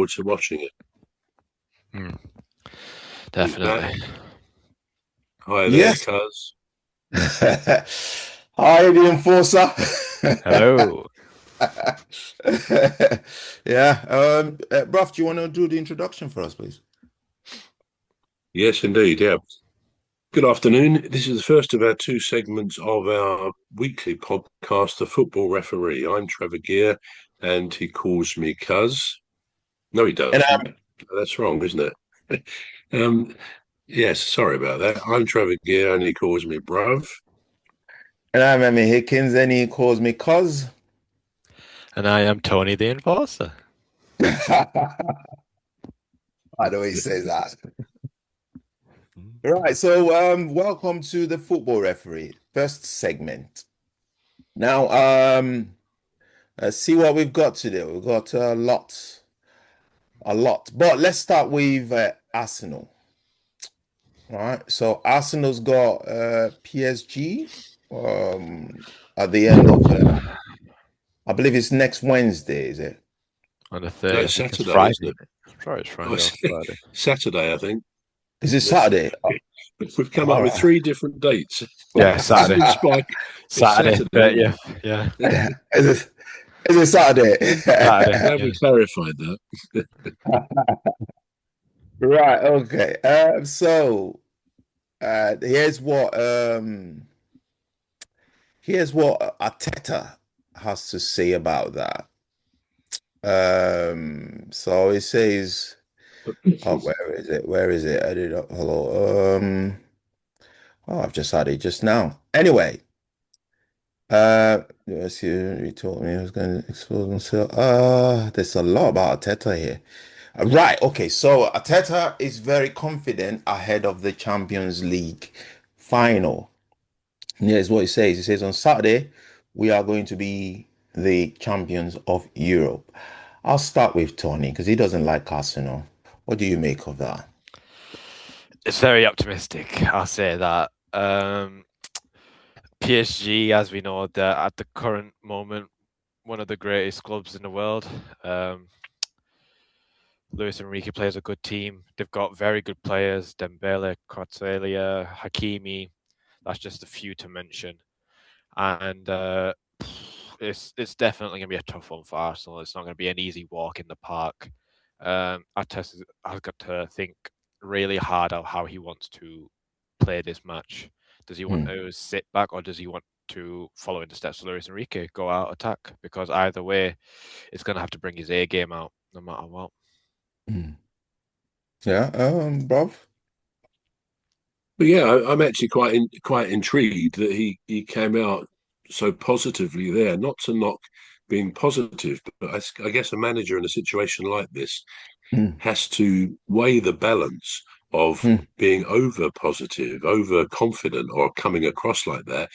forward to watching it. Definitely. Hi there, Yes. cuz. Hi, the enforcer. Hello. Yeah. Bruv, do you want to do the introduction for us, please? Yes, indeed. Yeah. Good afternoon. This is the first of our two segments of our weekly podcast, The Football Referee. I'm Trevor Gear, and he calls me cuz. No, he And doesn't. That's wrong, isn't it? Yes, sorry about that. I'm Trevor Gear, and he calls me bruv. I'm Emmy Hickins, and he calls me cuz. And I am Tony the Enforcer. I know he says that. Right, so welcome to the Football Referee, first segment. Now, let's see what we've got today. We've got a lot. But let's start with Arsenal. All right, so Arsenal's got PSG at the end of, I believe it's next Wednesday, is it? On the No, 30th. it's It's Saturday, Friday. isn't it? Sorry, it's Friday Oh, or Friday. Saturday, I think. Is it Saturday? We've come All up with right. three different dates. Yeah, Saturday. Spike. It's Saturday, Saturday. 30th. Yeah. Is it Saturday? Saturday. Glad we clarified that. Right, okay. So here's what Arteta has to say about that. So it says, oh, where is it? Where is it? I did hello. Oh, I've just had it just now. Anyway, let's see, he told me he was going to expose himself. There's a lot about Arteta here. Right, okay. So Arteta is very confident ahead of the Champions League final. Here's what he says. He says on Saturday, we are going to be the champions of Europe. I'll start with Tony because he doesn't like Arsenal. What do you make of that? It's very optimistic, I'll say that. PSG, as we know, they're at the current moment one of the greatest clubs in the world. Luis Enrique plays a good team. They've got very good players: Dembele, Kvaratskhelia, Hakimi. That's just a few to mention. And it's definitely going to be a tough one for Arsenal. It's not going to be an easy walk in the park. Arteta has got to think really hard on how he wants to play this match. Does he want to sit back, or does he want to follow in the steps of Luis Enrique, go out attack? Because either way, it's going to have to bring his A game out, no matter what. Yeah, bruv. But yeah, I'm actually quite intrigued that he came out so positively there. Not to knock being positive, but I guess a manager in a situation like this has to weigh the balance of being over positive, over confident, or coming across like that,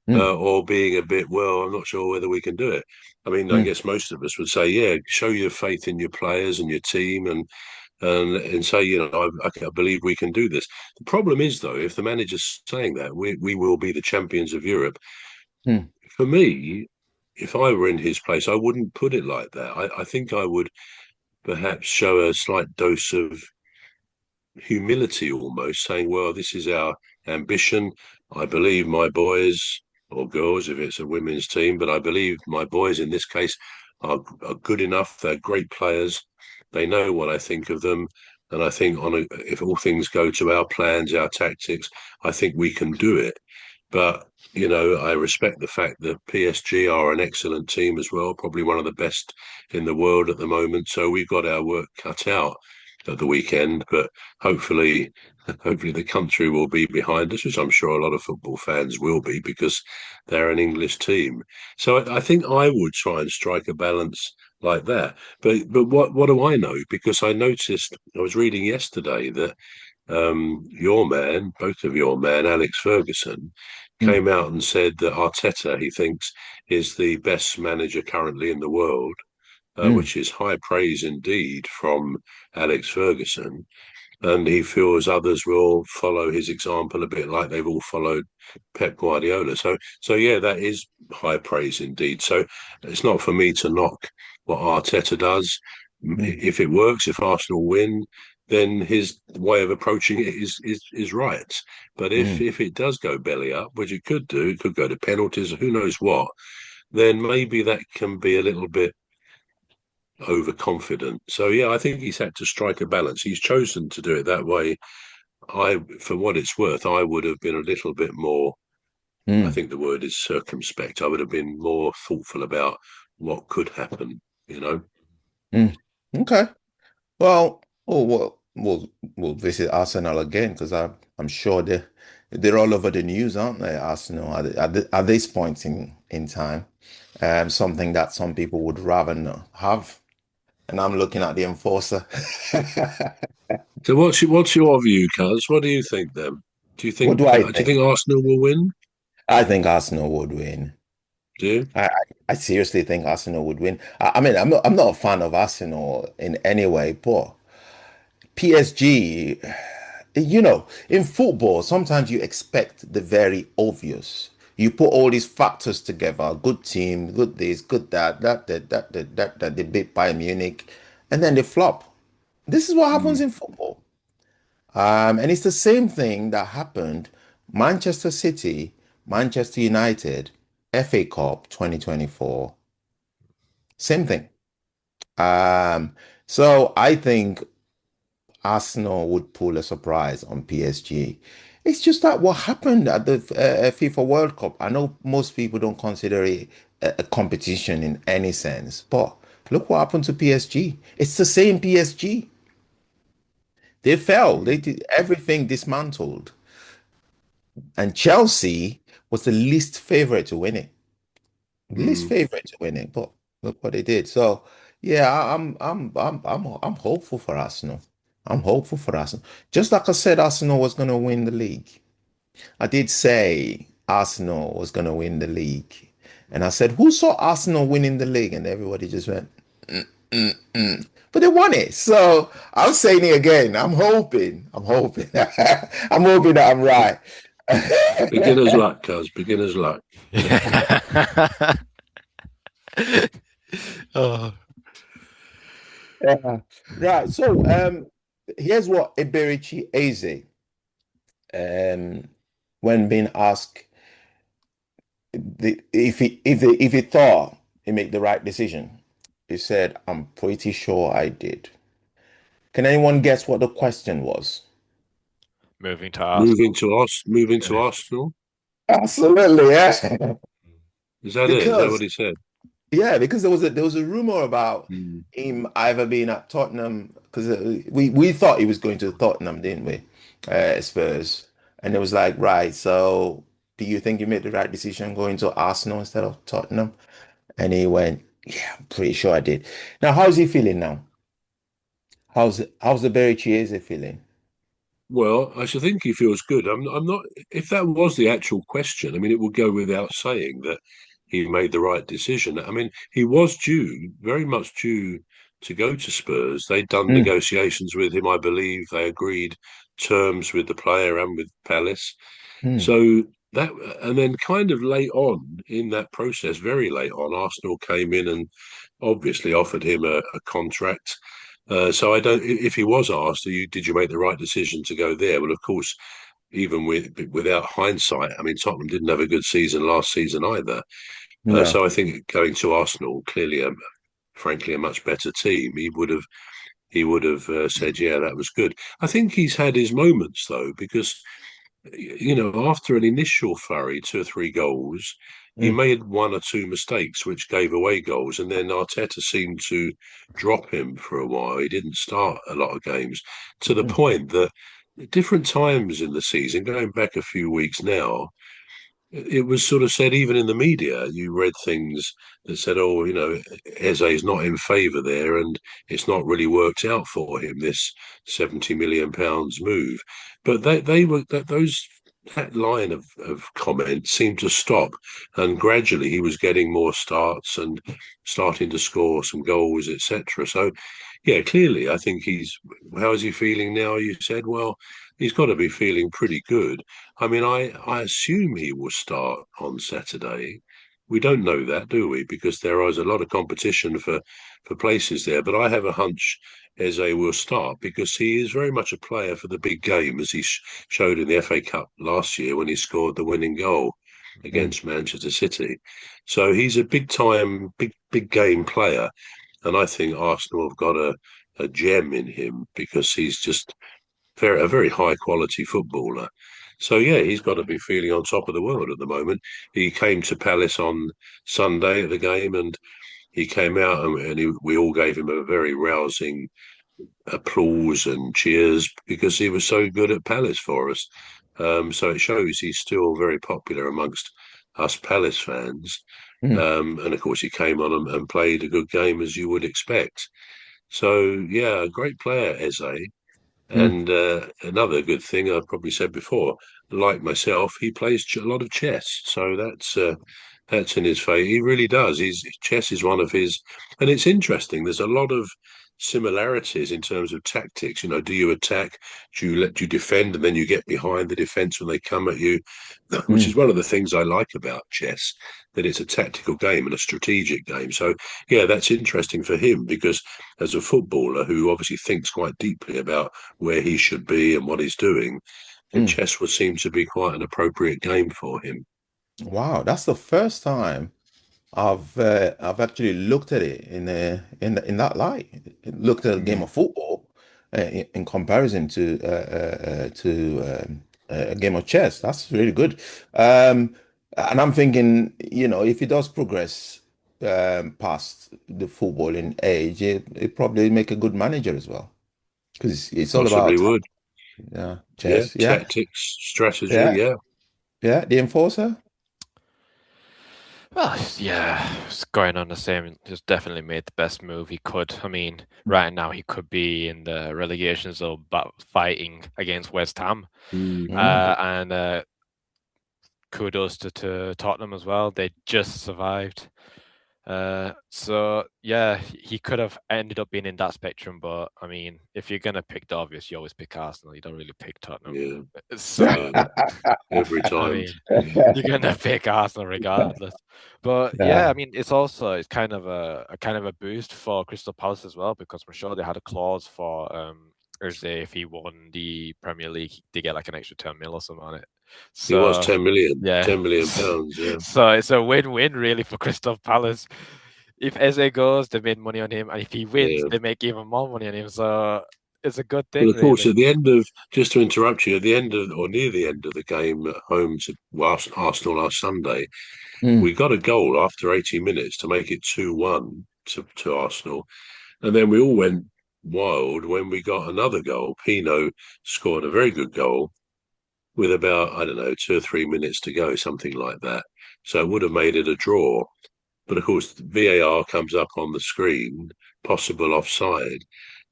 or being a bit, well, I'm not sure whether we can do it. I mean, I guess most of us would say, yeah, show your faith in your players and your team, and say, you know, I believe we can do this. The problem is, though, if the manager's saying that, we will be the champions of Europe. For me, if I were in his place, I wouldn't put it like that. I think I would perhaps show a slight dose of humility, almost saying, well, this is our ambition. I believe my boys or girls, if it's a women's team, but I believe my boys in this case are good enough. They're great players. They know what I think of them. And I think if all things go to our plans, our tactics, I think we can do it. But, you know, I respect the fact that PSG are an excellent team as well, probably one of the best in the world at the moment. So we've got our work cut out at the weekend, but hopefully the country will be behind us, which I'm sure a lot of football fans will be because they're an English team. So I think I would try and strike a balance like that. But what do I know? Because I was reading yesterday that both of your man, Alex Ferguson, came out and said that Arteta, he thinks, is the best manager currently in the world, which is high praise indeed from Alex Ferguson. And he feels others will follow his example a bit like they've all followed Pep Guardiola. So yeah, that is high praise indeed. So it's not for me to knock what Arteta does. If it works, if Arsenal win, then his way of approaching it is right. But Mm. if it does go belly up, which it could do, it could go to penalties, who knows what, then maybe that can be a little bit overconfident. So yeah, I think he's had to strike a balance. He's chosen to do it that way. For what it's worth, I would have been a little bit more. I Mm. think the word is circumspect. I would have been more thoughtful about what could happen. You know. Mm. Okay. Well, we'll visit Arsenal again because I'm sure they're all over the news, aren't they? Arsenal at this point in time, something that some people would rather not have. And I'm looking at the enforcer. So what's your view, Cuz? What do you think then? Do you What think do I do you think? think Arsenal will win? I think Arsenal would win. Do you? I seriously think Arsenal would win. I mean, I'm not a fan of Arsenal in any way, but PSG, in football, sometimes you expect the very obvious. You put all these factors together, good team, good this, good that, they beat Bayern Munich, and then they flop. This is what happens Mm, in football. And it's the same thing that happened Manchester City, Manchester United, FA Cup 2024. Same thing. Um, so I think Arsenal would pull a surprise on PSG. It's just like what happened at the FIFA World Cup. I know most people don't consider it a competition in any sense, but look what happened to PSG. It's the same PSG. They fell. They mm, did everything dismantled. And Chelsea was the least favorite to win it. Least mm. favorite to win it, but look what they did. So yeah, I'm hopeful for Arsenal. I'm hopeful for Arsenal. Just like I said, Arsenal was going to win the league. I did say Arsenal was going to win the league, and I said, "Who saw Arsenal winning the league?" And everybody just went, but they won it. So I'm saying it again. I'm hoping. I'm hoping. I'm hoping that I'm right. Beginner's luck, Cuz. Beginner's luck. Yeah. Oh, Yeah. Right. So here's what Eberechi Eze, um when being asked if he thought he made the right decision, he said, "I'm pretty sure I did." Can anyone guess what the question was? moving to Arsenal. Moving to Yeah. Arsenal. Absolutely, yeah. Is that it? Is that what Because he said? Yeah, because there was a rumor about Mm, him either being at Tottenham because we thought he was going to Tottenham, didn't we? Spurs, and it was like, right. So, do you think you made the right decision going to Arsenal instead of Tottenham? And he went, "Yeah, I'm pretty sure I did." Now, how's he feeling now? How's the Berry Chiese feeling? Well, I should think he feels good. I'm not. If that was the actual question, I mean, it would go without saying that he made the right decision. I mean, he was due, very much due, to go to Spurs. They'd done Mm, negotiations with him, I believe. They agreed terms with the player and with Palace. mm, So that, and then kind of late on in that process, very late on, Arsenal came in and obviously offered him a contract. So I don't. If he was asked, did you make the right decision to go there? Well, of course, even without hindsight, I mean, Tottenham didn't have a good season last season either. no. So I think going to Arsenal, clearly, frankly, a much better team, he would have said, yeah, that was good. I think he's had his moments though, because after an initial flurry, 2 or 3 goals, he Mm, made one or two mistakes which gave away goals, and then Arteta seemed to drop him for a while. He didn't start a lot of games to the mm, point that at different times in the season, going back a few weeks now, it was sort of said, even in the media, you read things that said, oh, Eze is not in favour there, and it's not really worked out for him, this £70 million move. But they were that line of comments seemed to stop, and gradually he was getting more starts and starting to score some goals, etc. So, yeah, clearly, I think how is he feeling now? You said, well, he's got to be feeling pretty good. I mean, I assume he will start on Saturday. we don't know that, do we? Because there is a lot of competition for places there. But I have a hunch Eze will start because he is very much a player for the big game, as he showed in the FA Cup last year when he scored the winning goal Mm, against Manchester City. So he's a big time, big game player, and I think Arsenal have got a gem in him because he's just a very high quality footballer. So yeah, he's got to be feeling on top of the world at the moment. He came to Palace on Sunday at the game, and he came out we all gave him a very rousing applause and cheers because he was so good at Palace for us. So it shows he's still very popular amongst us Palace fans. mm, And of course, he came on and played a good game as you would expect. So yeah, a great player, Eze. mm. And another good thing I've probably said before, like myself, he plays a lot of chess, so that's in his favour. He really does. Chess is one of his, and it's interesting. There's a lot of similarities in terms of tactics. You know, do you attack? Do you defend, and then you get behind the defence when they come at you? Which is Mm. one of the things I like about chess, that it's a tactical game and a strategic game. So yeah, that's interesting for him because as a footballer who obviously thinks quite deeply about where he should be and what he's doing, and Mm. chess would seem to be quite an appropriate game for him. Wow, that's the first time I've actually looked at it in that light. Looked at a game Mm. of football in comparison to a game of chess. That's really good. And I'm thinking, if he does progress past the footballing age, it probably make a good manager as well. Because it's all Possibly about would. yeah, Yeah, chess. Yeah, tactics, strategy. yeah, Yeah, yeah. The enforcer. Well, yeah, it's going on the same. He's definitely made the best move he could. I mean, right now he could be in the relegation zone, but fighting against West Ham. mm. Mm. And kudos to Tottenham as well. They just survived. So yeah, he could have ended up being in that spectrum, but I mean, if you're gonna pick the obvious, you always pick Arsenal. You don't really pick Tottenham. Yeah, So yeah. Every I time. mean, Yeah, you're gonna pick Arsenal regardless. But yeah, I Yeah. mean, it's kind of a kind of a boost for Crystal Palace as well because I'm sure they had a clause for or say if he won the Premier League, they get like an extra 10 mil or something on it. he was So 10 million, yeah, 10 million pounds. Yeah, so it's a win-win really for Crystal Palace. If Eze goes, they made money on him, and if he wins, yeah. they make even more money on him. So it's a good But thing, of course, really. at the end of, just to interrupt you, at the end of, or near the end of the game at home to Arsenal last Sunday, we Mm. got a goal after 80 minutes to make it 2-1 to Arsenal. And then we all went wild when we got another goal. Pino scored a very good goal with about, I don't know, 2 or 3 minutes to go, something like that. So it would have made it a draw. But of course, VAR comes up on the screen, possible offside.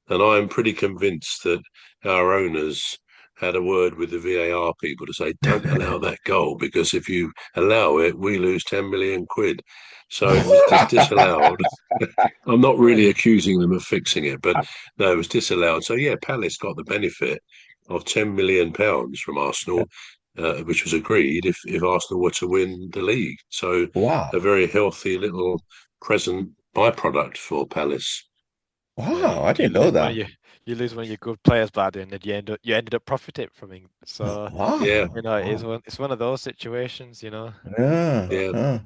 And I'm pretty convinced that our owners had a word with the VAR people to say, don't allow that goal, because if you allow it, we lose 10 million quid. So it was disallowed. I'm not really accusing them of fixing it, but no, it was disallowed. So yeah, Palace got the benefit of £10 million from Arsenal, which was agreed if Arsenal were to win the league. So a Wow. very healthy little present byproduct for Palace. Yeah, Wow, I you didn't know lose one of that. your good players bad, and then you ended up profiting from it. So Yeah, Wow. it's Wow. one of those situations. Yeah. But yeah.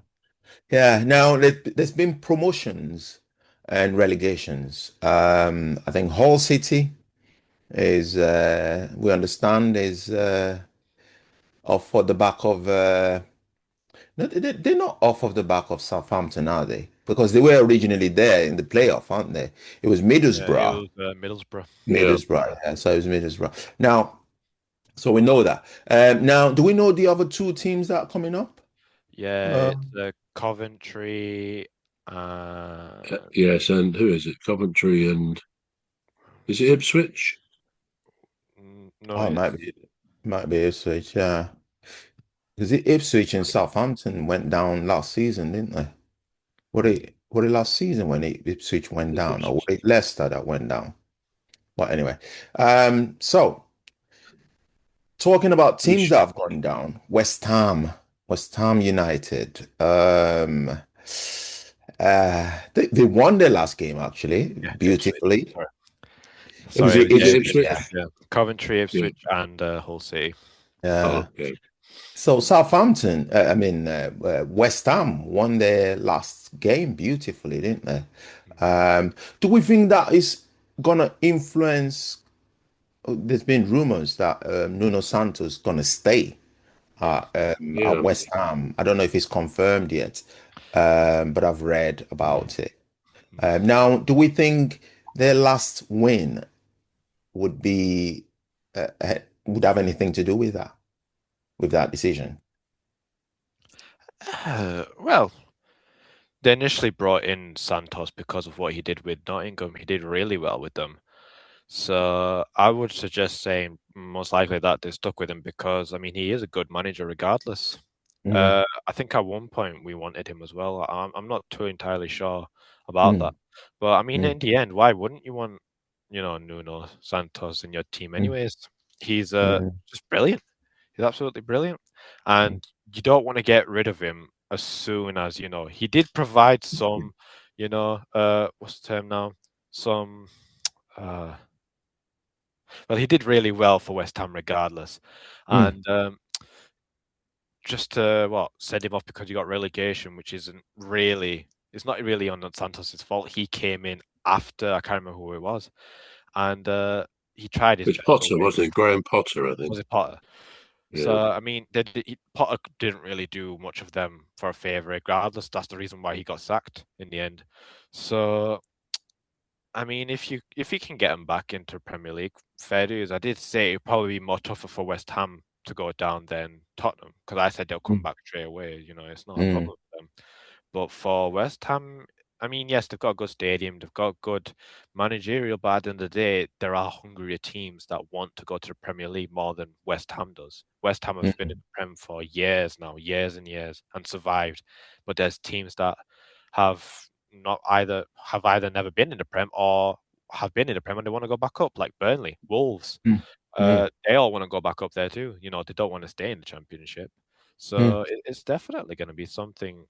Yeah. Now there's been promotions and relegations. I think Hull City is we understand is off for the back of no, they're not off of the back of Southampton, are they? Because they were originally there in the playoff, aren't they? It was yeah, it Middlesbrough. was Middlesbrough. Yeah. Yeah. So it was Middlesbrough. Now, so we know that. Now, do we know the other two teams that are coming up? Yeah, Uh, it's Coventry and Yes, and who is it? Coventry and is it some Ipswich? no, oh, it it's might be Ipswich, yeah. Because Ipswich and Southampton went down last season, didn't they? Were they last season when Ipswich went It's down, or were Ipswich. it Leicester that went down? But anyway, so talking about teams that Which have gone down, West Ham. West Ham United. They won their last game actually Yeah, Ipswich. beautifully. Sorry, It was sorry, it was Was yeah, it Ipswich, Ipswich? yeah, yeah. Coventry, Yeah. Ipswich, and Hull City. yeah. Oh, okay. So Southampton, West Ham won their last game beautifully, didn't they? Do we think that is gonna influence? There's been rumors that Nuno Santos gonna stay at Yeah. West Ham. I don't know if it's confirmed yet, but I've read about it. Now, do we think their last win would be would have anything to do with that decision? Well, they initially brought in Santos because of what he did with Nottingham. He did really well with them. So I would suggest saying most likely that they stuck with him because I mean he is a good manager regardless. Mm, I think at one point we wanted him as well. I'm not too entirely sure about that, mm, but I mean mm, in the end, why wouldn't you want Nuno Santos in your team mm, anyways? He's mm, just brilliant. He's absolutely brilliant, mm, and you don't want to get rid of him as soon as he did provide some, what's the term now? Some. Uh, well, he did really well for West Ham regardless. mm, And just to send him off because he got relegation, which it's not really on Santos's fault. He came in after, I can't remember who it was, and he tried his It's best to Potter, win. wasn't it? Graham Potter, I think. Was it Potter? So Yeah. I mean, Potter didn't really do much of them for a favour, regardless. That's the reason why he got sacked in the end. So I mean, if you can get him back into Premier League, fair dues. I did say it'd probably be more tougher for West Ham to go down than Tottenham because I said they'll come mm, back straight away. It's not a mm, problem for them. But for West Ham, I mean, yes, they've got a good stadium, they've got good managerial, but at the end of the day, there are hungrier teams that want to go to the Premier League more than West Ham does. West Ham have been in mm, the Prem for years now, years and years, and survived. But there's teams that have not either never been in the Prem or have been in the Prem and they want to go back up, like Burnley, Wolves. mm, mm, They all want to go back up there too. They don't want to stay in the Championship. mm, So it's definitely going to be something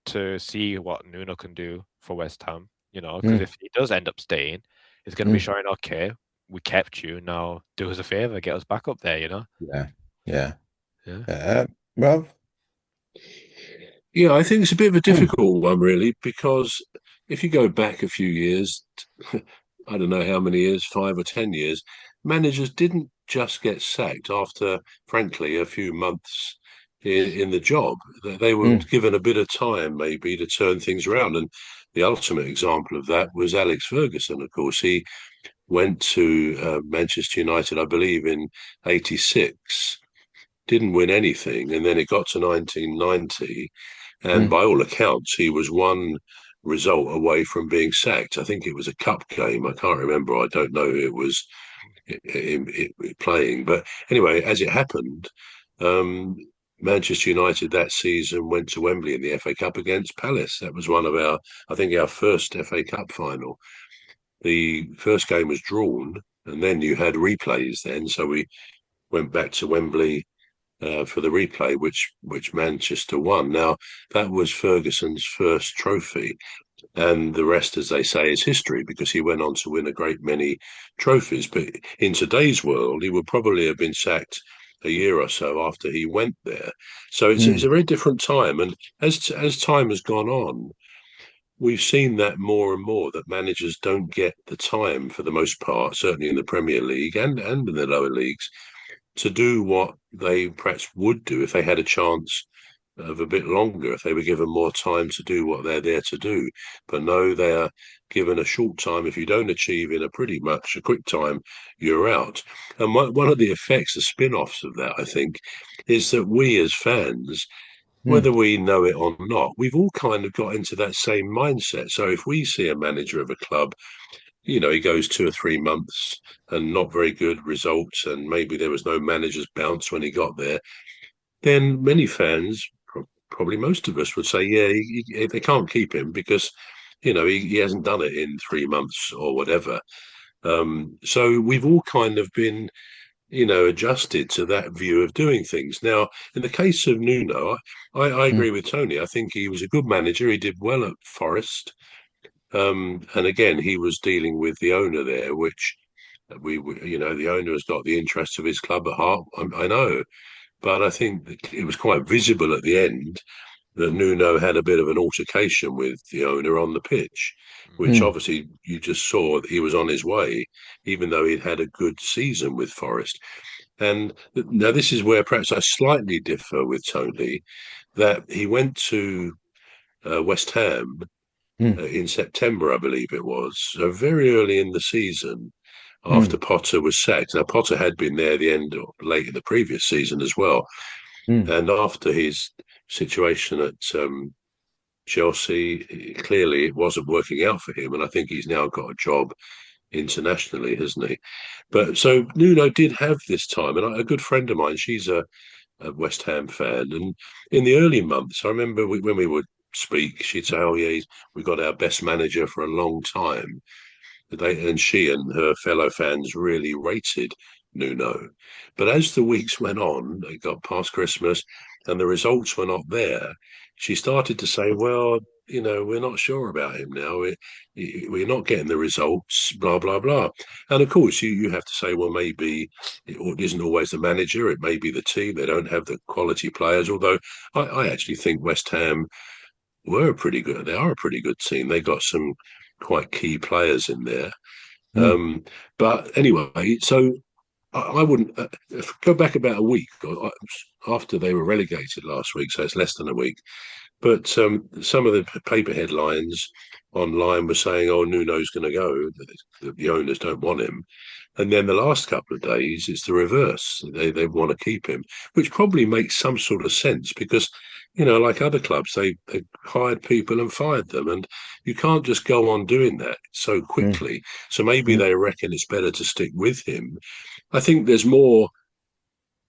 to see what Nuno can do for West Ham, because mm, if he does end up staying, it's going to be mm. showing, okay, we kept you, now do us a favor, get us back up there. Yeah, yeah. Yeah. Rob? Yeah, I think it's a bit of a Mm, difficult one, really, because if you go back a few years, I don't know how many years, 5 or 10 years, managers didn't just get sacked after, frankly, a few months in the job. They were mm, given a bit of time, maybe, to turn things around. And the ultimate example of that was Alex Ferguson, of course. He went to Manchester United, I believe, in '86, didn't win anything, and then it got to 1990, and mm, by all accounts, he was one result away from being sacked. I think it was a cup game. I can't remember. I don't know who it was playing. But anyway, as it happened, um, Manchester United that season went to Wembley in the FA Cup against Palace. That was one of I think, our first FA Cup final. The first game was drawn, and then you had replays then. So we went back to Wembley for the replay, which Manchester won. Now that was Ferguson's first trophy, and the rest, as they say, is history because he went on to win a great many trophies. But in today's world, he would probably have been sacked a year or so after he went there. So it's mm, a very different time, and as time has gone on. We've seen that more and more that managers don't get the time for the most part, certainly in the Premier League and in the lower leagues, to do what they perhaps would do if they had a chance of a bit longer, if they were given more time to do what they're there to do. But no, they are given a short time. If you don't achieve in a pretty much a quick time, you're out. And one of the effects, the spin offs of that, I think, is that we as fans, mm, whether we know it or not, we've all kind of got into that same mindset. So if we see a manager of a club, he goes 2 or 3 months and not very good results, and maybe there was no manager's bounce when he got there, then many fans, probably most of us, would say, yeah, they can't keep him because, he hasn't done it in 3 months or whatever. So we've all kind of been adjusted to that view of doing things. Now, in the case of Nuno, I Mm, agree with Tony. I think he was a good manager. He did well at Forest. And again, he was dealing with the owner there, which the owner has got the interests of his club at heart. I know, but I think that it was quite visible at the end that Nuno had a bit of an altercation with the owner on the pitch, which mm, obviously you just saw that he was on his way, even though he'd had a good season with Forest. And now this is where perhaps I slightly differ with Tony, that he went to West Ham mm, in September, I believe it was, so very early in the season after mm, Potter was sacked. Now, Potter had been there the end or late in the previous season as well. mm, And after his situation at Chelsea, clearly it wasn't working out for him. And I think he's now got a job internationally, hasn't he? But so Nuno did have this time. And a good friend of mine, she's a West Ham fan. And in the early months, I remember when we would speak, she'd say, "Oh, yeah, we got our best manager for a long time." And she and her fellow fans really rated Nuno. But as the weeks went on, they got past Christmas and the results were not there, she started to say, well, we're not sure about him now. We're not getting the results, blah, blah, blah. And of course, you have to say, well, maybe it isn't always the manager. It may be the team. They don't have the quality players. Although I actually think West Ham they are a pretty good team. They got some quite key players in there. mm, But anyway, so I wouldn't go back about a week after they were relegated last week, so it's less than a week. But some of the paper headlines online were saying, "Oh, Nuno's going to go. The owners don't want him." And then the last couple of days, it's the reverse. They want to keep him, which probably makes some sort of sense because, like other clubs, they hired people and fired them, and you can't just go on doing that so mm, quickly. So maybe mm, they reckon it's better to stick with him. I think there's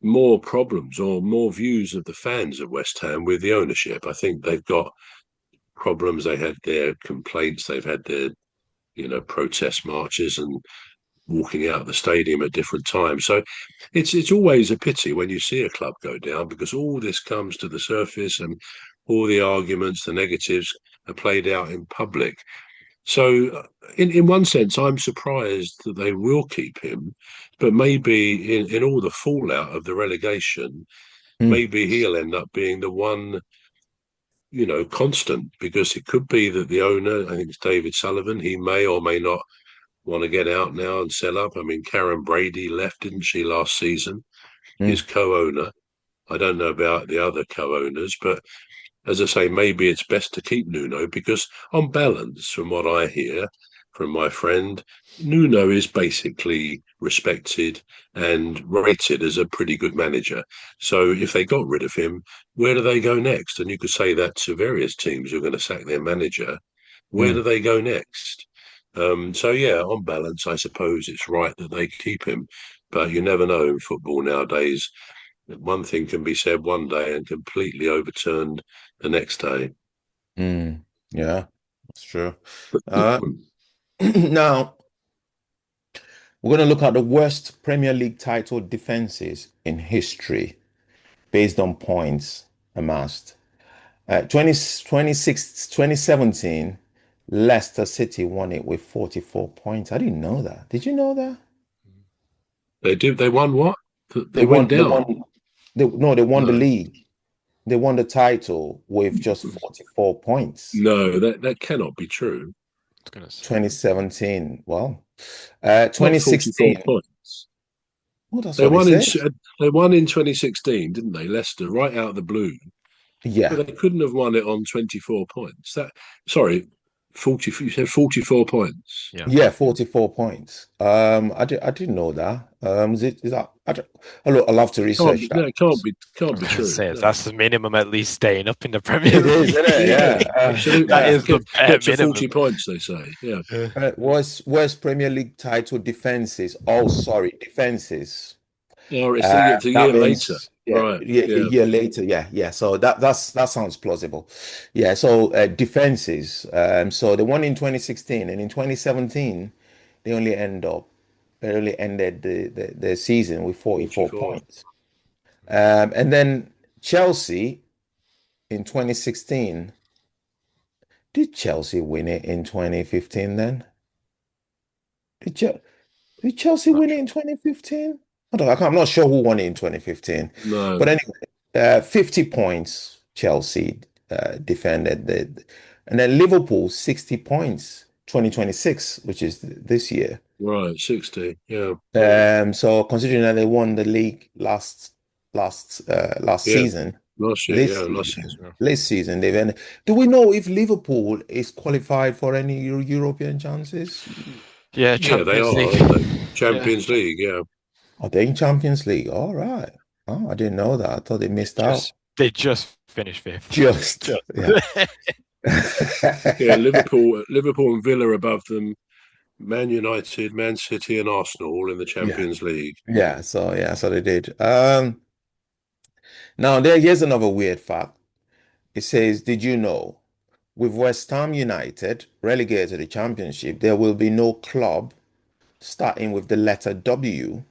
more problems or more views of the fans of West Ham with the ownership. I think they've got problems. They had their complaints. They've had their protest marches and walking out of the stadium at different times. So it's always a pity when you see a club go down because all this comes to the surface and all the arguments, the negatives are played out in public. So, in one sense, I'm surprised that they will keep him, but maybe in all the fallout of the relegation, mm, maybe he'll end up being the one, constant because it could be that the owner, I think it's David Sullivan, he may or may not want to get out now and sell up. I mean, Karen Brady left, didn't she, last season? His mm, co-owner. I don't know about the other co-owners, but as I say, maybe it's best to keep Nuno because, on balance, from what I hear from my friend, Nuno is basically respected and rated as a pretty good manager. So if they got rid of him, where do they go next? And you could say that to various teams who are going to sack their manager. Where do mm. they go next? So yeah, on balance, I suppose it's right that they keep him, but you never know in football nowadays. One thing can be said one day and completely overturned the next day. Mm. Yeah, that's true. Uh, now we're going to look at the worst Premier League title defenses in history based on points amassed. 2017, Leicester City won it with 44 points. I didn't know that. Did you know that? They did. They won what? They They went won, they down. won, no, they won the No, league. They won the title with just 44 points. no, that cannot be true. I was gonna say. 2017. Well, Not 44 2016. points. Well, that's They what it won in says. they won in 2016, didn't they? Leicester, right out of the blue. Yeah. But they couldn't have won it on 24 points. Sorry, 40. You said 44 points. Yeah. Yeah, 44 points. I didn't know that. Is that I'll have to Can't research be, that. no, it can't be. I Can't was be gonna true. say No. that's the minimum at least staying up in the Premier It is, League. isn't it? Yeah, Yeah. absolutely. That Yeah. is the bare Get to 40 minimum. points, they say. Yeah. Worst Premier League title defenses. Oh, sorry, defenses. Oh, it's a That year later. means Right. a Yeah. year later. Yeah. So that sounds plausible. Yeah. So defenses. So the one in 2016 and in 2017, they only end up barely ended the season with 44 44. points. And then Chelsea in 2016. Did Chelsea win it in 2015 then? Did, Chel did Chelsea Not win it sure. in 2015? I'm not sure who won it in 2015. But No. anyway, 50 points Chelsea defended. And then Liverpool, 60 points, 2026, which is this year. Right. 60. Yeah. So considering that they won the league last Yeah. season, Last year. this Yeah. season, Last season. Yeah. this season they've ended. Do we know if Liverpool is qualified for any European chances? Yeah, Yeah, they Champions are, League. aren't they? Yeah, Champions League. Yeah. Are they in Champions League? All right. Oh, I didn't know that. I thought they they missed out. just they just finished fifth. Just, yeah. Yeah. Liverpool and Villa above them. Man United, Man City, and Arsenal all in the Yeah. Champions League. So they did. Now here's another weird fact. It says, did you know with West Ham United relegated to the championship, there will be no club starting with the letter W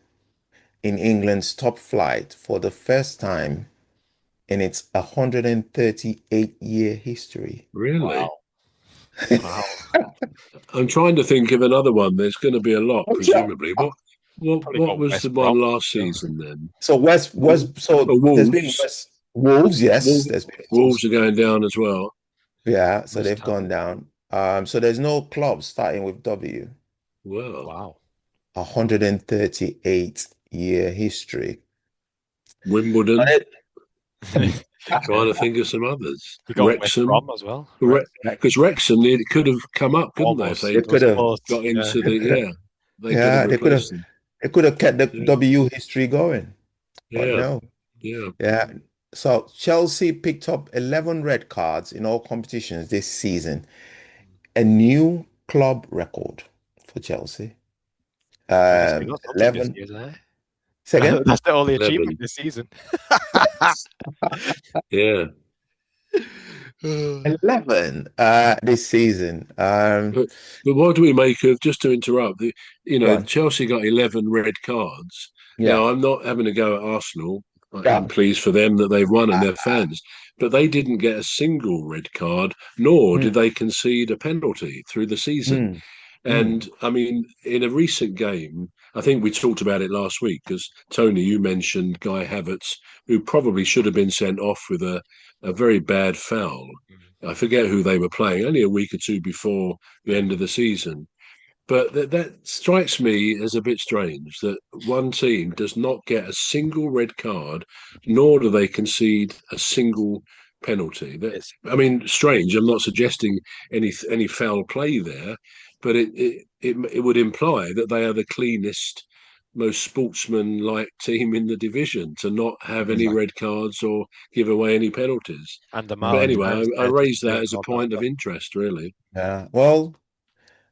in England's top flight for the first time in its 138-year history. Really? Wow. Wow. I'm trying to think of another one. There's going to be a lot, Yeah. presumably. What Probably what got was the West Brom. one last Yeah. season then? So there's been Wolves. Wolves, yes, Wolves. there's been Wolves Wolves. are going down as well. Yeah, so West they've Ham. gone down. So there's no club starting with W. Well, Wow. 138-year history. Wimbledon. You Trying to think of some others. got West Wrexham. Brom as well, right? Because Wrexham could have come up, couldn't they? If Almost. they They It was could have, close. got Yeah. into the they could have yeah, replaced them. they could have kept the Yeah, W history going, but yeah, no. yeah. Yeah. So Chelsea picked up 11 red cards in all competitions this season, a new club record for Chelsea. They must be got something this 11. season, eh? Second? That's the only 11. achievement this season. Yeah. 11 this season. But what do we make of, just to interrupt, Go on. Chelsea got 11 red cards. Yeah. Now, I'm not having a go at Arsenal. I'm Yeah. pleased for them that they've won and their fans, but they didn't get a single red card, nor Mm, did they concede a penalty through the season. mm, mm. And I mean, in a recent game, I think we talked about it last week because Tony, you mentioned Guy Havertz, who probably should have been sent off with a very bad foul. I forget who they were playing, only a week or two before the end of the season. But that strikes me as a bit strange that one team does not get a single red card, nor do they concede a single penalty. It's I mean, strange. I'm not suggesting any foul play there, but it would imply that they are the cleanest, most sportsman-like team in the division to not have any Exactly. red cards or give away any penalties. and the But amount of anyway, times I they're raised that displaying as a all that. point of interest, really. Yeah. Well,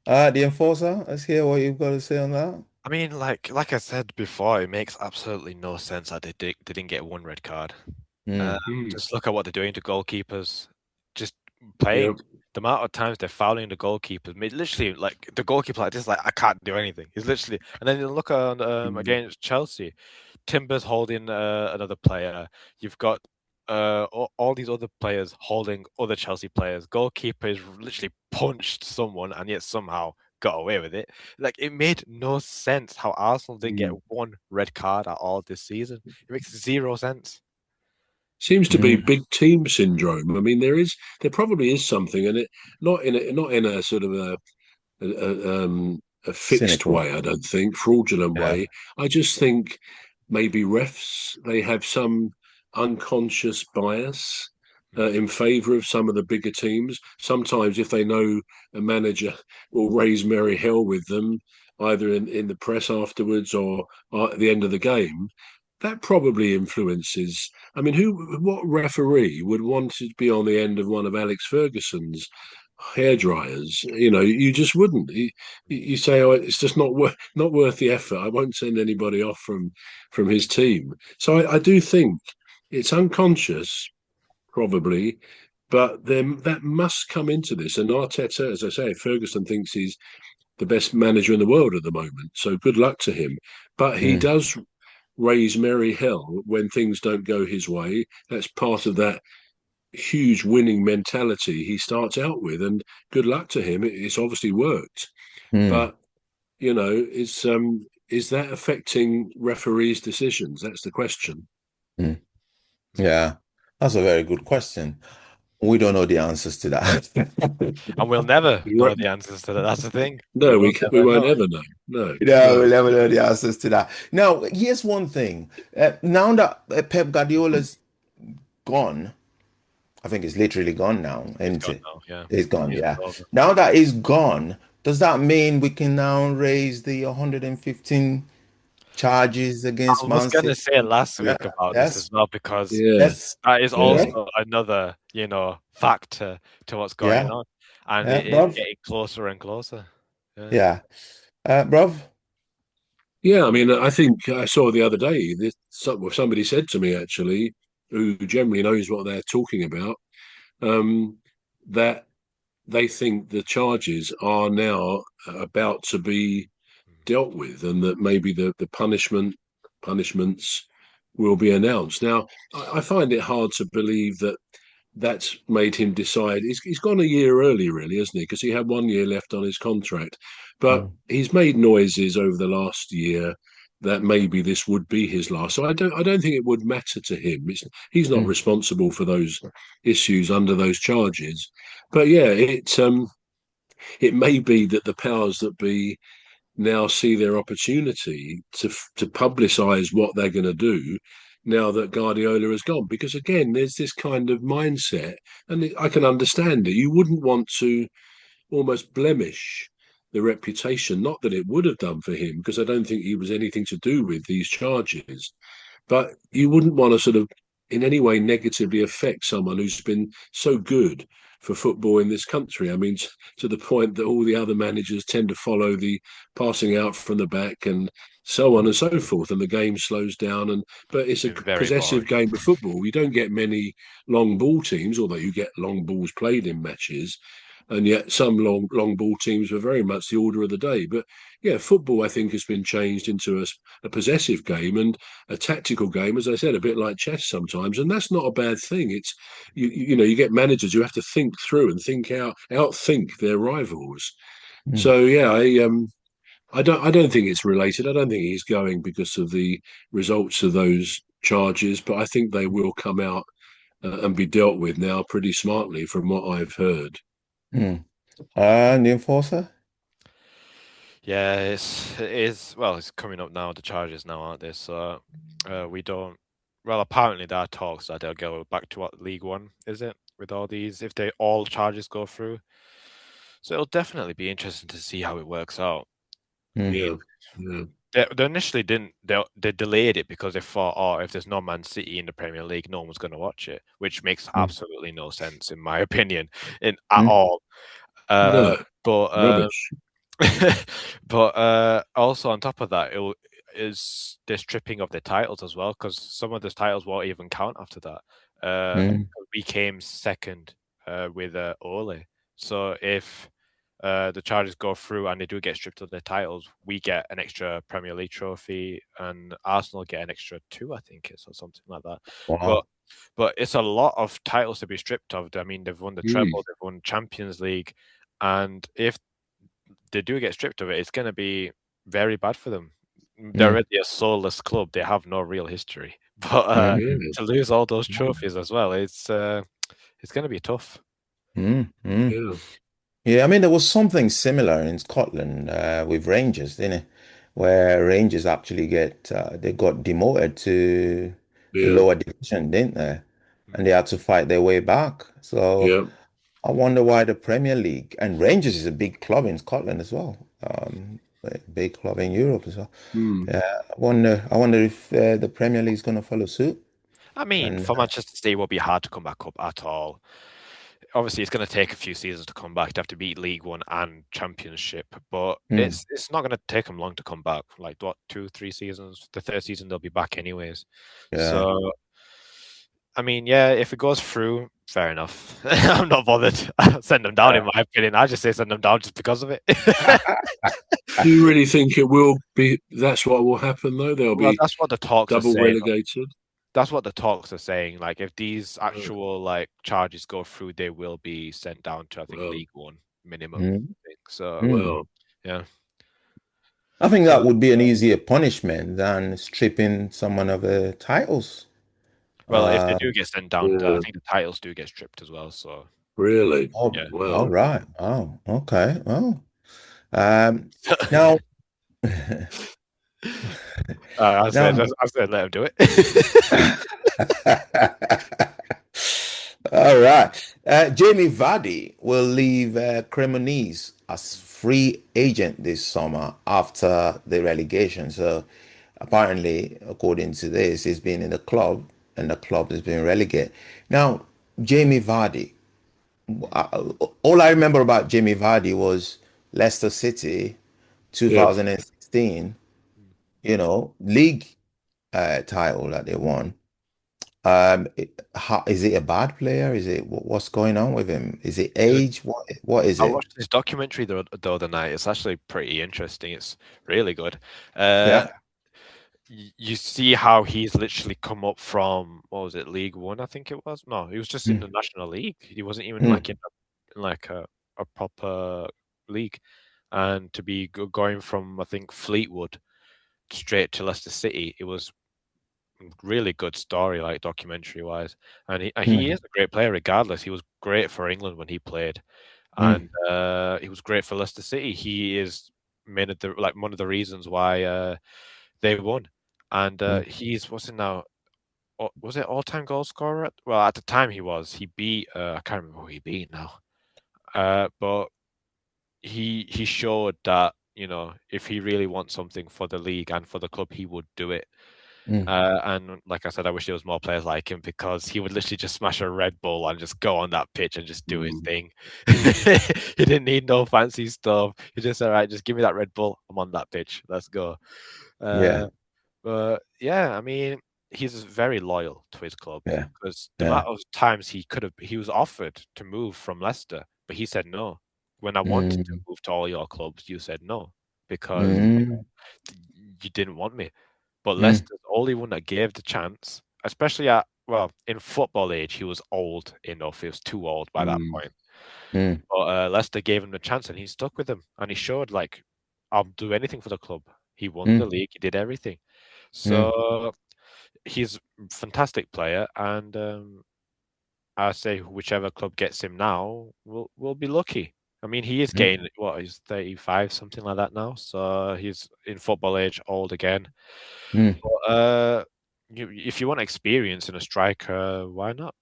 the enforcer, let's hear what you've got to say on that. I mean, like I said before, it makes absolutely no sense that they didn't get one red card. Mm. Just look at what they're doing to goalkeepers. Just Yeah. playing the amount of times they're fouling the goalkeepers. I mean, literally, like the goalkeeper, like this, like I can't do anything. He's literally, and then you look at against Chelsea, Timber's holding another player. You've got all these other players holding other Chelsea players. Goalkeeper is literally punched someone, and yet somehow got away with it. Like it made no sense how Arsenal didn't get one red card at all this season. It makes zero sense. Seems to be Mm. big team syndrome. I mean, there probably is something, and it not in a sort of a fixed Cynical. way. I don't think fraudulent Yeah. way. I just think maybe refs they have some unconscious bias in favour of some of the bigger teams. Sometimes, if they know a manager will raise merry hell with them, either in the press afterwards or at the end of the game, that probably influences. I mean, what referee would want to be on the end of one of Alex Ferguson's hairdryers? You just wouldn't. You say, "Oh, it's just not worth the effort. I won't send anybody off from his team." So I do think it's unconscious, probably, but then that must come into this. And Arteta, as I say, Ferguson thinks the best manager in the world at the moment. So good luck to him. But he Mm, does raise merry hell when things don't go his way. That's part of that huge winning mentality he starts out with, and good luck to him. It's obviously worked. mm, But is that affecting referees' decisions? That's the question. mm. Yeah, that's a very good question. We don't know the answers to that. And we'll never We know won't, the answers to that. That's the thing. We no, will we never won't know. ever know. No, No, no. we'll never know the answers to that. Now, here's one thing. Now that Pep Guardiola's gone, I think it's literally gone now, It's isn't gone it? now. Yeah. It's gone, It's yeah. over. Now that he's gone, does that mean we can now raise the 115 charges against I was Man gonna City? say last Yeah, week about this as yes, well because Yeah, yes, that is yeah. right? also another, factor to what's going Yeah, on, and yeah, it is bruv. getting closer and closer. Yeah. Yeah, bruv. Yeah, I mean, I think I saw the other day this somebody said to me actually, who generally knows what they're talking about, um, that they think the charges are now about to be dealt with, and that maybe the punishments will be announced. Now, I find it hard to believe that that's made him decide. He's gone a year early, really, hasn't he? Because he had 1 year left on his contract. But Mm, he's made noises over the last year that maybe this would be his last. So I don't think it would matter to him. He's not mm, responsible for those issues under those charges. But yeah, it may be that the powers that be now see their opportunity to publicise what they're going to do now that Guardiola has gone. Because again, there's this kind of mindset, and I can understand it. You wouldn't want to almost blemish the reputation. Not that it would have done for him, because I don't think he was anything to do with these charges. But you wouldn't want to sort of in any way negatively affect someone who's been so good for football in this country. I mean, to the point that all the other managers tend to follow the passing out from the back and so on and so forth, and the game slows down. But it's a It's very possessive boring. game of football. You don't get many long ball teams, although you get long balls played in matches. And yet, some long ball teams were very much the order of the day. But yeah, football I think has been changed into a possessive game, and a tactical game, as I said, a bit like chess sometimes, and that's not a bad thing. It's you get managers who have to think through and outthink their rivals. mm, So yeah, I don't think it's related. I don't think he's going because of the results of those charges, but I think they will come out and be dealt with now pretty smartly, from what I've heard. mm. And the enforcer? Yeah, it is. Well, it's coming up now. The charges now, aren't they? So we don't. Well, apparently there are talks that they'll go back to what League One is it with all these if they all charges go through. So it'll definitely be interesting to see how it works out. I Mm, mean, Yeah, yeah, they initially didn't. They delayed it because they thought, oh, if there's no Man City in the Premier League, no one's going to watch it, which makes mm, absolutely no sense in my opinion, in at mm, all. no, But rubbish. but also on top of that, is the stripping of the titles as well, because some of the titles won't even count after that. mm, We came second with Ole. So if the charges go through and they do get stripped of their titles, we get an extra Premier League trophy, and Arsenal get an extra two, I think it's or something like that. But wow. it's a lot of titles to be stripped of. I mean, they've won the Mm, treble, they've won Champions League, and if they do get stripped of it, it's going to be very bad for them. They're Mm, already a soulless club. They have no real history. But mm, yeah, to lose all those mm, trophies as well, it's going to be tough. mm, mm. yeah, Yeah, I mean, there was something similar in Scotland with Rangers, didn't it? Where Rangers actually they got demoted to the yeah, lower division, didn't they? And Mm. they had to fight their way back. So yeah. I wonder why the Premier League and Rangers is a big club in Scotland as well, a big club in Europe as well. Mm. Yeah, I wonder if the Premier League is going to follow suit. I mean, And for Manchester City, it will be hard to come back up at all. Obviously, it's going to take a few seasons to come back. They have to beat League One and Championship, but mm, it's not going to take them long to come back. Like what, 2, 3 seasons? The third season they'll be back anyways. yeah, So I mean, yeah, if it goes through, fair enough. I'm not bothered. I'll send them down, in my opinion. I just say send them down just because of it. Do you really think it will be? That's what will happen, though. They'll Well, be that's what the talks are double saying. relegated. That's what the talks are saying. Like, if these Oh, actual like charges go through, they will be sent down to, I think, well, League One minimum. Mm, I think. So, mm. well, yeah. I think that But would be an easier punishment than stripping someone of their titles. well, if they Uh, do get sent down, I yeah, think the titles do get stripped as well. So, really. oh, yeah. all Well, right. Oh, okay. Well, now, now, I said, let him do it. all right. Jamie Vardy will leave Cremonese as free agent this summer after the relegation. So apparently, according to this, he's been in the club and the club has been relegated. Now, Jamie Vardy, all I remember about Jamie Vardy was Leicester City yeah. 2016, league title that they won. Is it a bad player? Is it what's going on with him? Is it age? What is I it? watched this documentary the other night. It's actually pretty interesting. It's really good. Uh, Yeah. you see how he's literally come up from, what was it, League One, I think it was. No, he was just in the Mm, National League. He wasn't even mm, like in like a proper league, and to be going from, I think, Fleetwood straight to Leicester City, it was really good story, like documentary wise. And he mm, is a great player regardless. He was great for England when he played, mm, and he was great for Leicester City. He is made of the like one of the reasons why they won. And mm, he's what's it now? Was it all-time goal scorer? Well, at the time he was. He beat I can't remember who he beat now. But he showed that, if he really wants something for the league and for the club, he would do it. mm. And like I said, I wish there was more players like him, because he would literally just smash a Red Bull and just go on that pitch and just do his Mm, thing. He didn't need no fancy stuff. He just, all right, just give me that Red Bull. I'm on that pitch. Let's go. Yeah. Uh, but yeah, I mean, he's very loyal to his club, Yeah. because the Yeah. amount of times he was offered to move from Leicester, but he said no. When I wanted to Mm, move to all your clubs, you said no because mm, you didn't want me. But mm, Leicester's the only one that gave the chance, especially well, in football age, he was old enough. He was too old by that mm, point. mm, But Leicester gave him the chance, and he stuck with them. And he showed, like, I'll do anything for the club. He won the mm, league. He did everything. mm, So he's a fantastic player, and I say whichever club gets him now will be lucky. I mean, he is mm, getting what, he's 35, something like that now. So he's in football age, old again. mm, But if you want experience in a striker, why not?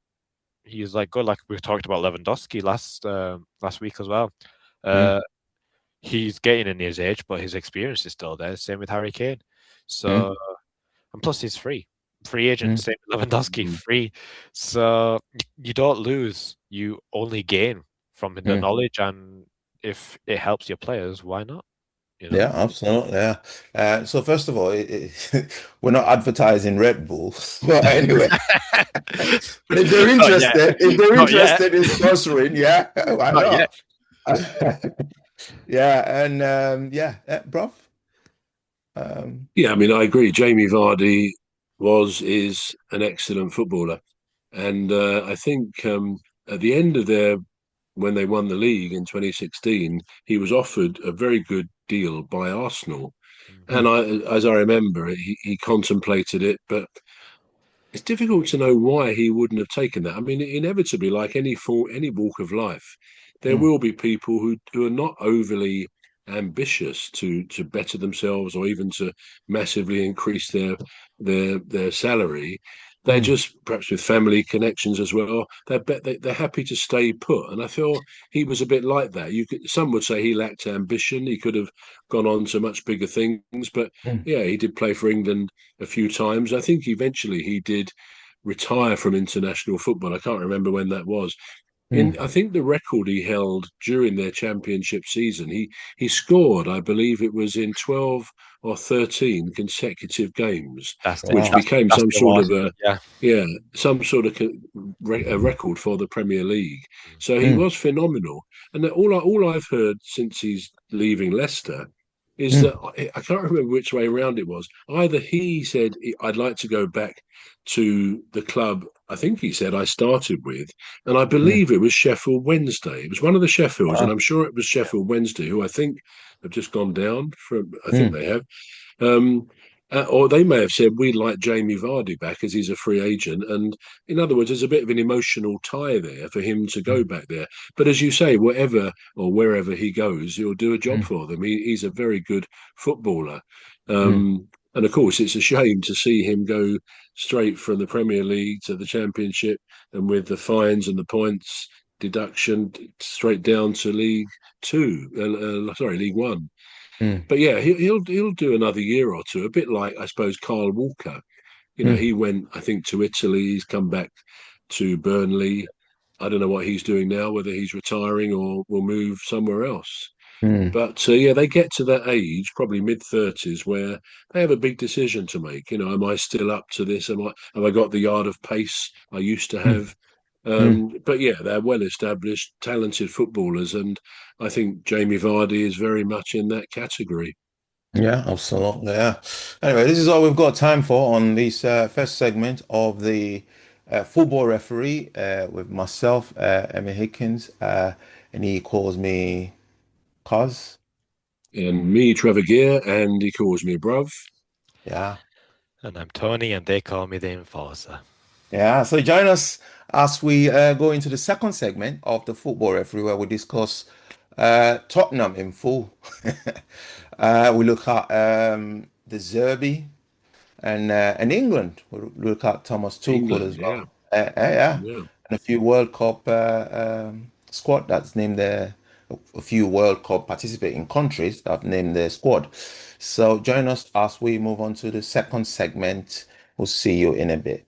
He's like good. Like we talked about Lewandowski last week as well. mm, Uh, he's getting in his age, but his experience is still there. Same with Harry Kane. So, mm, and plus he's free agent. mm, Same with Lewandowski, mm. free. So you don't lose. You only gain from the mm. knowledge, and if it helps your players, why not? You know. Yeah, absolutely. Yeah. So first of all, we're not advertising Red Bull, but anyway, but Not yet. if they're Not yet. interested in sponsoring, yeah, why Not yet. not? Yeah, and yeah, bruv. Yeah, I mean, I agree. Jamie Vardy is an excellent footballer, and I think at the end of when they won the league in 2016, he was offered a very good deal by Arsenal, Mm. and as I remember, he contemplated it, but it's difficult to know why he wouldn't have taken that. I mean, inevitably, like any walk of life, there Mm, will be people who are not overly ambitious to better themselves or even to massively increase their salary. They're mm, just perhaps with family connections as well. They're happy to stay put, and I feel he was a bit like that. Some would say he lacked ambition. He could have gone on to much bigger things, but mm, yeah, he did play for England a few times. I think eventually he did retire from international football. I can't remember when that was, Mm. I think the record he held during their championship season, he scored, I believe it was in 12 or 13 consecutive games, That's the which Wow. that's became that's some the sort one. of a Yeah. yeah, some sort of a record for the Premier League. So he Mm. was phenomenal. And all I've heard since he's leaving Leicester is Mm. that I can't remember which way around it was. Either he said I'd like to go back to the club. I think he said I started with, and I Mm. believe it was Sheffield Wednesday. It was one of the Sheffields, and Wow. I'm sure it was Sheffield Wednesday, who I think have just gone down from. I think Mm. they have. Um, or they may have said we'd like Jamie Vardy back as he's a free agent. And in other words, there's a bit of an emotional tie there for him to go Mm. back there. But as you say, whatever or wherever he goes, he'll do a job Mm. for them. He's a very good footballer. Mm. And of course, it's a shame to see him go straight from the Premier League to the Championship, and with the fines and the points deduction straight down to League Two, sorry, League One. Mm. But yeah, he'll do another year or two, a bit like I suppose Kyle Walker. You know, Mm. he went I think to Italy. He's come back to Burnley. I don't know what he's doing now, whether he's retiring or will move somewhere else. Mm. But yeah, they get to that age, probably mid 30s, where they have a big decision to make. You know, am I still up to this? Have I got the yard of pace I used to Mm. have? Mm. But yeah, they're well established, talented footballers, and I think Jamie Vardy is very much in that category. Yeah, absolutely. Yeah. Anyway, this is all we've got time for on this first segment of the football referee with myself, Emmy Hickins, and he calls me Cos. And me, Trevor Gear, and he calls me bruv. Yeah. And I'm Tony, and they call me the Enforcer. Yeah. So join us as we go into the second segment of the football referee where we discuss Tottenham in full. We look at the Derby. And England will look at Thomas Tuchel England, as yeah, well. Yeah, yeah. and a few World Cup squad that's named a few World Cup participating countries that have named their squad. So join us as we move on to the second segment. We'll see you in a bit.